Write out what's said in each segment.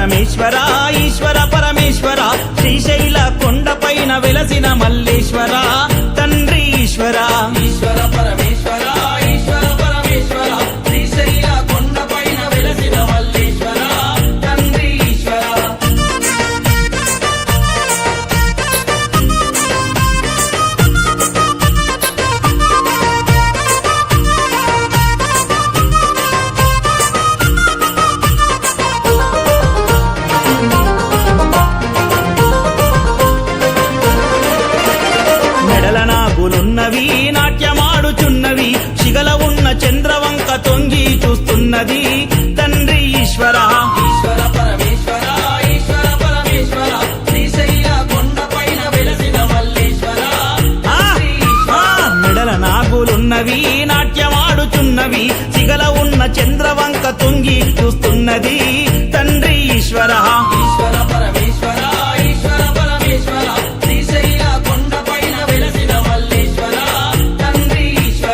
పరమేశ్వర ఈశ్వర పరమేశ్వర శ్రీశైల కొండపైన వెలసిన మల్లేశ్వర తండ్రి ఈశ్వర ఈశ్వర పరమేశ్వర ఈశ్వర పరమేశ్వర శ్రీశైల కొండపైన వెలసిన మల్లేశ్వర తండ్రి ఈశ్వర మెడల నాగులున్నవి నాట్యమాడుచున్నవి శిగల ఉన్న చంద్రవంక తొంగి చూస్తున్నది తండ్రి ఈశ్వర ఈశ్వర పరమేశ్వర ఈశ్వర పరమేశ్వర శ్రీశైల కొండపైన వెలసిన మల్లేశ్వర తండ్రి ఈశ్వర మెడల నాగులున్నవి నాట్యమాడుచున్నవి శిగల ఉన్న చంద్రవంక తొంగి చూస్తున్నది తండ్రి ఈశ్వర ఈశ్వర పరమేశ్వర ఈశ్వర పరమేశ్వర శ్రీశైల కొండపైన వెలసిన మల్లేశ్వర తండ్రి ఈశ్వర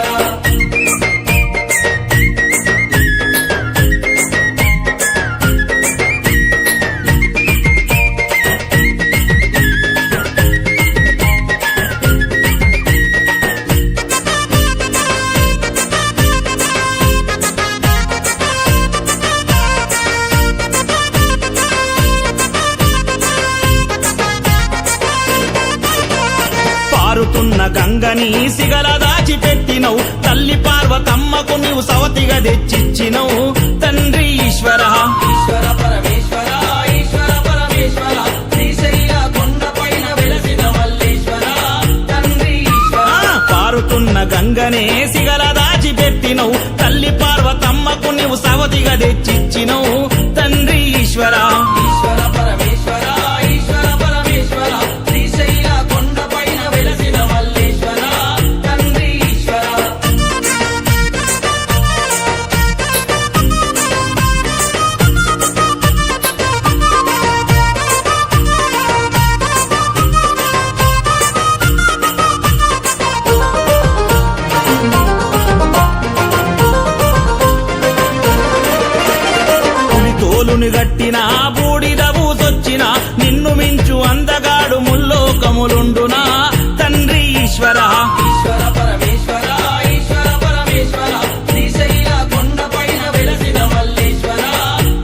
పారుతున్న గంగని సిగల దాచిపెట్టినవు తల్లి పార్వతమ్మకు నీవు సవతిగా తెచ్చిచ్చినవు తండ్రి ఈశ్వర ఈశ్వర పరమేశ్వర ఈశ్వర పరమేశ్వర శ్రీశైల కొండపైన వెలసిన మల్లేశ్వర తండ్రి ఈశ్వర పారుతున్న గంగనే సిగల దాచిపెట్టినవు తల్లి పార్వతమ్మకు నీవు సవతిగా తెచ్చిచ్చినవు తండ్రి ఈశ్వర ఈశ్వర పరమేశ్వర ఈశ్వర పరమేశ్వర శ్రీశైల కొండపైన వెలసిన మల్లేశ్వర తండ్రి ఈశ్వర పులి తోలుని గట్టిన బూడిద బూసొచ్చిన నిన్ను మించు అందగాడు ముల్లోకములుండునా తండ్రి ఈశ్వర ఈశ్వర పరమేశ్వర ఈశ్వర పరమేశ్వర శ్రీశైల కొండపైన వెలసిన మల్లేశ్వర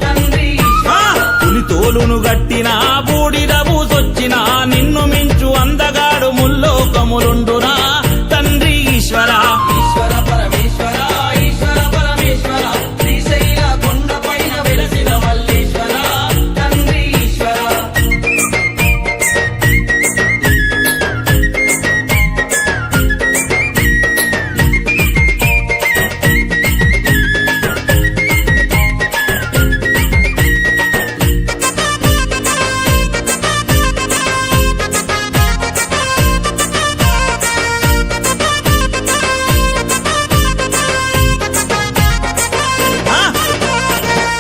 తండ్రి ఈశ్వర పులి తోలును గట్టిన బూడిద బూసొచ్చిన నిన్ను మించు అందగాడు ముల్లోకములుండునా తండ్రి ఈశ్వర ఈశ్వర పరమేశ్వర ఈశ్వర పరమేశ్వర శ్రీశైల కొండపైన వెలసిన మల్లేశ్వర తండ్రి ఈశ్వర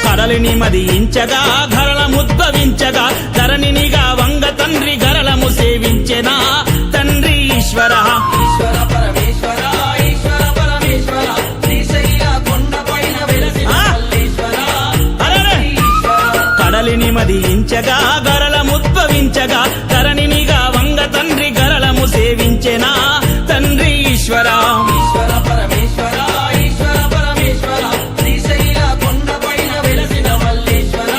కడలిని మదించగా గరళ ముద్భవించగా ధరణినిగా వంగ తండ్రి గరళము సేవించెనా తండ్రి ఈశ్వర ఈశ్వర పరమేశ్వర ఈశ్వర పరమేశ్వర శ్రీశైల కొండపైన వెలసిన మల్లేశ్వర తండ్రి ఈశ్వర కడలిని మదించగా గరళ ముద్భవించగా ధరణినిగా వంగ తండ్రి గరళము సేవించెనా తండ్రి ఈశ్వర ఈశ్వర పరమేశ్వర ఈశ్వర పరమేశ్వర శ్రీశైల కొండపైన వెలసిన మల్లేశ్వర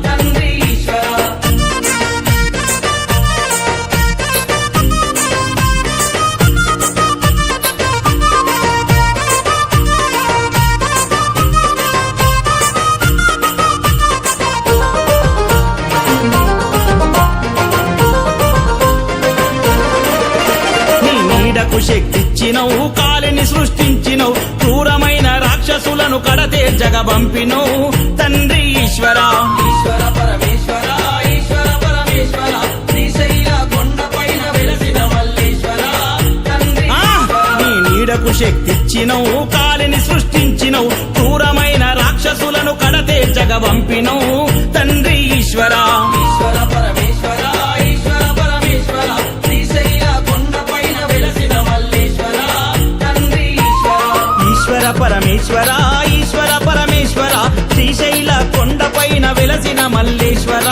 తండ్రి ఈశ్వర నీ నీడకు శక్తిచ్చినవు కాలిని సృష్టించినవు క్రూరమైన రాక్షసులను కడతేర్చగ పంపినవు తండ్రి ఈశ్వర ఈశ్వర పరమేశ్వర ఈశ్వర పరమేశ్వర శ్రీశైల కొండపైన వెలసిన మల్లేశ్వర తండ్రి ఈశ్వర నీ నీడకు శక్తిచ్చినవు కాలిని సృష్టించినవు క్రూరమైన రాక్షసులను కడతేర్చగ పంపినవు తండ్రి ఈశ్వర ఈశ్వర పరమేశ్వర ఈశ్వర పరమేశ్వర శ్రీశైల కొండపైన వెలసిన మల్లేశ్వర తండ్రి ఈశ్వర పరమేశ్వర ఈశ్వర పరమేశ్వర శ్రీశైల కొండపైన పైన వెలసిన మల్లేశ్వర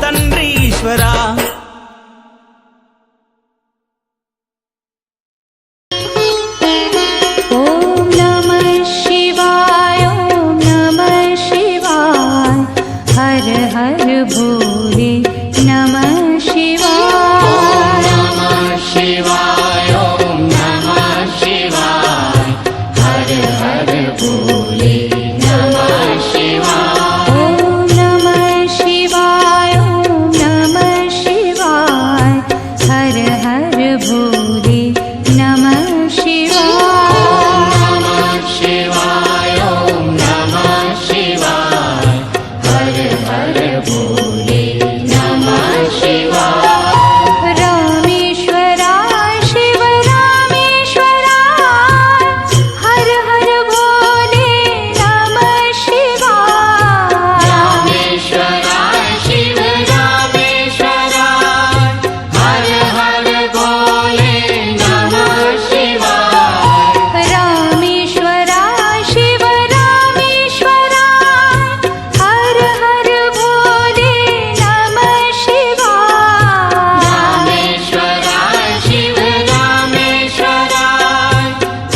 తండ్రి ఈశ్వర. ఓం నమః శివాయ ఓం నమః శివాయ హర హర భోలే నమః శివాయ నమః శివాయ ఓం నమః శివాయ హర హర భోలే నమః శివాయ ఓం నమః శివాయ ఓం నమః శివాయ హర హర భోలే నమః శివాయ నమః శివాయ ఓం నమః శివాయ హర హర భోలే నమః శివాయ రామేశ్వరాయ శివ రామేశ్వరాయ హర హర భోలే నమః శివాయ రామేశ్వరాయ శివ రామేశ్వరాయ హర హర భోలే నమః శివాయ రామేశ్వరాయ శివ రామేశ్వరాయ హర హర భోలే నమః శివాయ రామేశ్వరాయ శివ రామేశ్వరాయ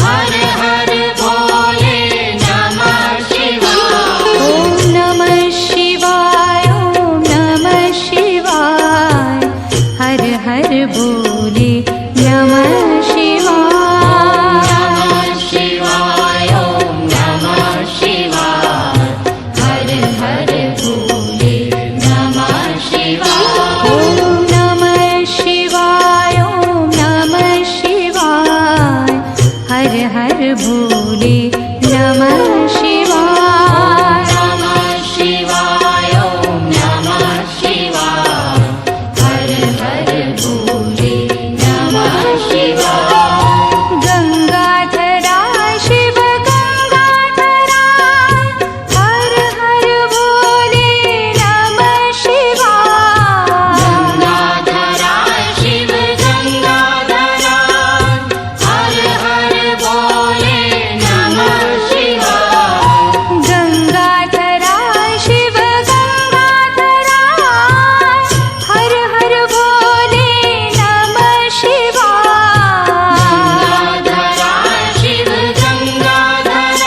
హర హర భోలే నమః శివాయ ఓం నమః శివాయ ఓం నమః శివాయ హర హర భోలే నమః శివాయ నమః శివాయ ఓం నమః శివాయ హర హర భోలే నమః శివాయ ఓం నమః శివాయ ఓం నమః శివాయ హర హర భోలే నమః శివాయ నమః శివాయ ఓం నమః శివాయ హర హర భోలే నమః శివాయ గంగాధరాయ శివ గంగాధరాయ హర హర భోలే నమః శివాయ గంగాధరాయ శివ గంగాధరాయ హర హర భోలే నమః శివాయ గంగాధరాయ శివ గంగాధరాయ హర హర భోలే నమః శివాయ గంగాధరాయ శివ గంగాధరాయ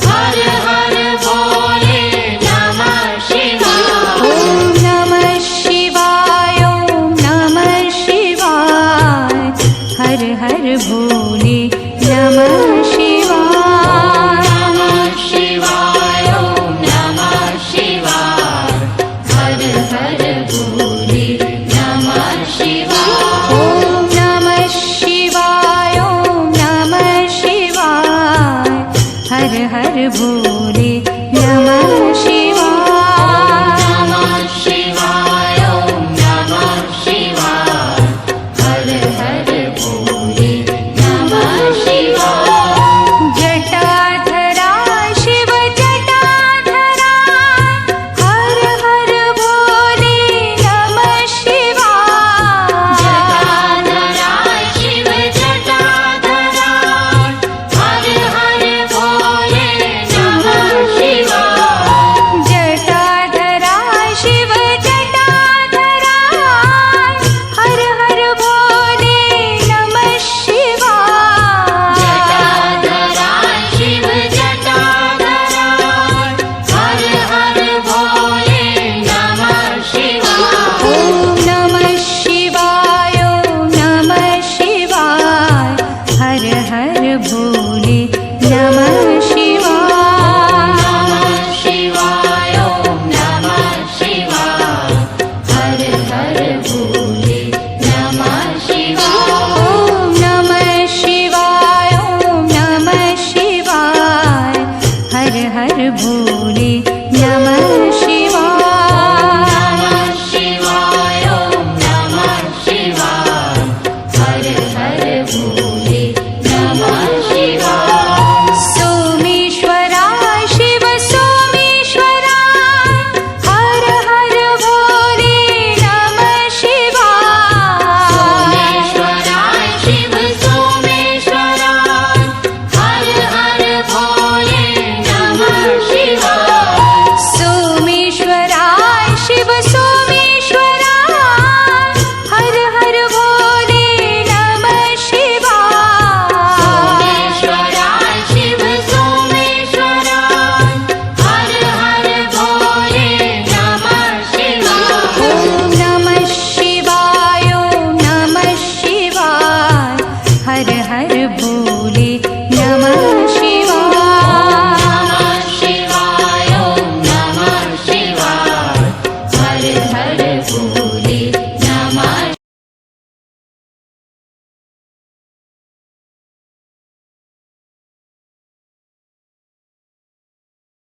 హర హర భోలే నమః శివాయ ఓం నమః శివాయ ఓం నమః శివాయ హర హర భోలే నమః శివాయ నమః శివాయ ఓం నమః శివాయ హర హర భోలే నమః శివాయ ఓం నమః శివాయ ఓం నమః శివాయ హర హర భోలే